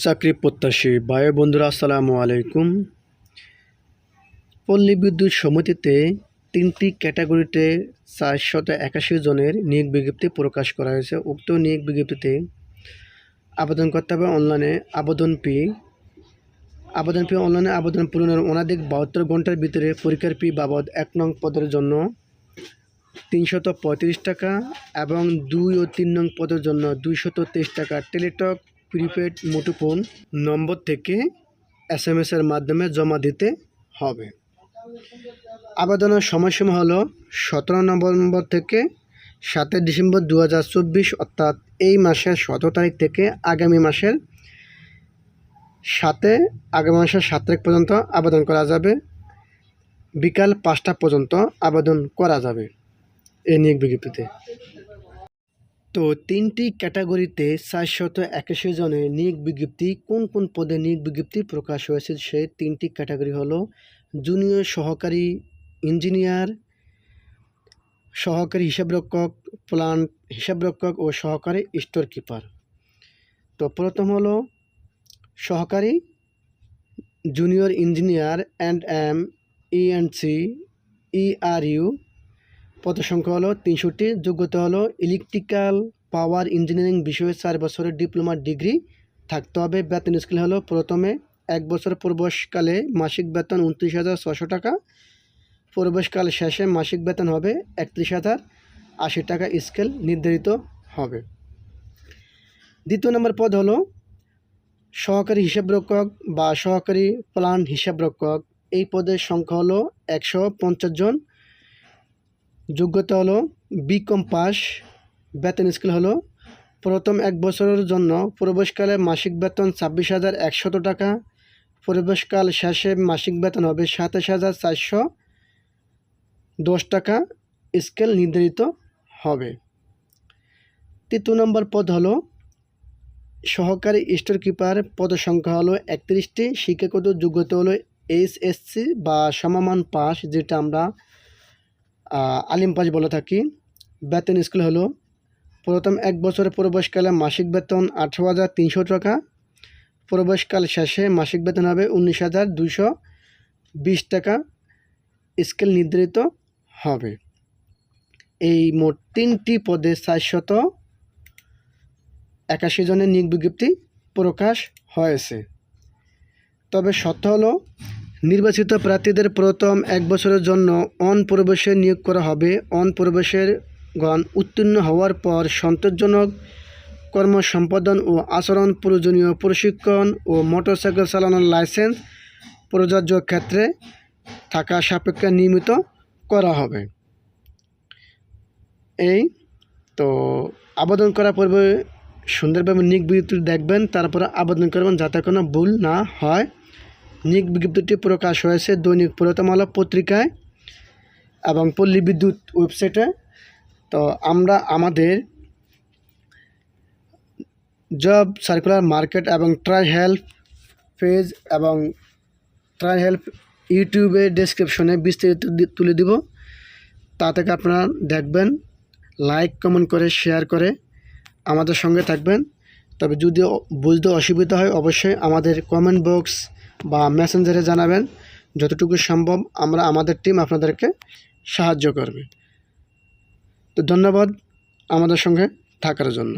চাকরি প্রত্যাশী ভাই বন্ধুরা, আসসালামু আলাইকুম। পল্লী বিদ্যুৎ সমিতিতে 3টি ক্যাটাগরিতে 481 জনের নিয়োগ বিজ্ঞপ্তি প্রকাশ করা হয়েছে। উক্ত নিয়োগ বিজ্ঞপ্তিতে আবেদন করতে হবে অনলাইনে। আবেদন ফি অনলাইনে আবেদন পূরণের অনধিক 72 ঘন্টার ভিতরে পরীক্ষার ফি বাবদ 1 নং পদের জন্য 335 টাকা এবং 2 ও 3 নং পদের জন্য 223 টাকা টেলিটক প্রিপেড মুঠোফোন নম্বর থেকে SMS এর মাধ্যমে জমা দিতে হবে। আবেদনের সময়সীমা হলো 17 নভেম্বর থেকে 7 ডিসেম্বর 2024, অর্থাৎ এই মাসের 17 তারিখ থেকে আগামী মাসের 7 তারিখ পর্যন্ত আবেদন করা যাবে। বিকাল 5টা পর্যন্ত আবেদন করা যাবে এই নিয়োগ বিজ্ঞপ্তিতে। তো 3টি ক্যাটাগরিতে 481 জনের নিয়োগ বিজ্ঞপ্তি। কোন কোন পদে নিয়োগ বিজ্ঞপ্তি প্রকাশ হয়েছে সেই 3টি ক্যাটাগরি হলো জুনিয়র সহকারী ইঞ্জিনিয়ার, সহকারী হিসাবরক্ষক, প্লান্ট হিসাবরক্ষক ও সহকারী স্টোর কিপার। তো প্রথম হলো সহকারী junior engineer NM ENC ERU, পদ সংখ্যা হলো 63। যোগ্যতা হলো ইলেকট্রিক্যাল পাওয়ার ইঞ্জিনিয়ারিং বিষয়ে 4 বছরের ডিপ্লোমা ডিগ্রি থাকতে হবে। বেতন স্কেল হলো প্রথমে 1 বছর প্রবেশকালে মাসিক বেতন 29,600 টাকা, প্রবেশকাল শেষে মাসিক বেতন হবে 31,080 টাকা স্কেল নির্ধারিত হবে। দ্বিতীয় নম্বর পদ হলো সহকারী হিসাবরক্ষক বা সহকারী প্লান্ট হিসাবরক্ষক। এই পদের সংখ্যা হলো 150 জন। যোগ্যতা হলো BCom পাস। বেতন স্কেল হলো প্রথম 1 বছরের জন্য প্রবেশকালে মাসিক বেতন 26,100 টাকা, প্রবেশকাল শেষে মাসিক বেতন হবে 27,410 টাকা স্কেল নির্ধারিত হবে। তৃতীয় নম্বর পদ হলো সহকারী স্টোর কিপার। পদ সংখ্যা হলো 31টি। শিক্ষাগত যোগ্যতা হলো SSC বা সমমান পাস, যেটা আমরা আলিম পাস বলে থাকি। বেতন স্কেল হলো প্রথম 1 বছরের প্রবেশকালে মাসিক বেতন 18,300 টাকা, প্রবেশকাল শেষে মাসিক বেতন হবে 19,220 টাকা স্কেল নির্ধারিত হবে। এই মোট 3টি পদে 481 জনের নিয়োগ বিজ্ঞপ্তি প্রকাশ হয়েছে। তবে শর্ত হলো নির্বাচিত প্রার্থীদের প্রথম 1 বছরের জন্য প্রবেশে নিয়োগ করা হবে। প্রবেশের গণ উত্তীর্ণ হওয়ার পর সন্তোষজনক কর্ম সম্পাদন ও আচরণ, প্রয়োজনীয় প্রশিক্ষণ ও মোটরসাইকেল চালানোর লাইসেন্স প্রযোজ্য ক্ষেত্রে থাকা সাপেক্ষে নিয়মিত করা হবে। এই তো আবেদন করার পূর্বে সুন্দরভাবে নিয়োগ বিজ্ঞপ্তি দেখবেন, তারপরে আবেদন করবেন যাতে কোনো ভুল না হয়। নিয়োগ বিজ্ঞপ্তিটি প্রকাশ হয়েছে দৈনিক প্রথম আলো পত্রিকায় এবং পল্লী বিদ্যুৎ ওয়েবসাইটে। তো আমরা আমাদের জব সার্কুলার মার্কেট এবং ট্রাই হেল্প পেজ এবং ট্রাই হেল্প ইউটিউবে ডেসক্রিপশনে বিস্তারিত তুলে দিব। তা থেকে আপনারা দেখবেন, লাইক কমেন্ট করে শেয়ার করে আমাদের সঙ্গে থাকবেন। তবে যদি বুঝতে অসুবিধা হয় অবশ্যই আমাদের কমেন্ট বক্স বা মেসেঞ্জারে জানাবেন। যতটুকু সম্ভব আমাদের টিম আপনাদেরকে সাহায্য করবে। তো ধন্যবাদ আমাদের সঙ্গে থাকার জন্য।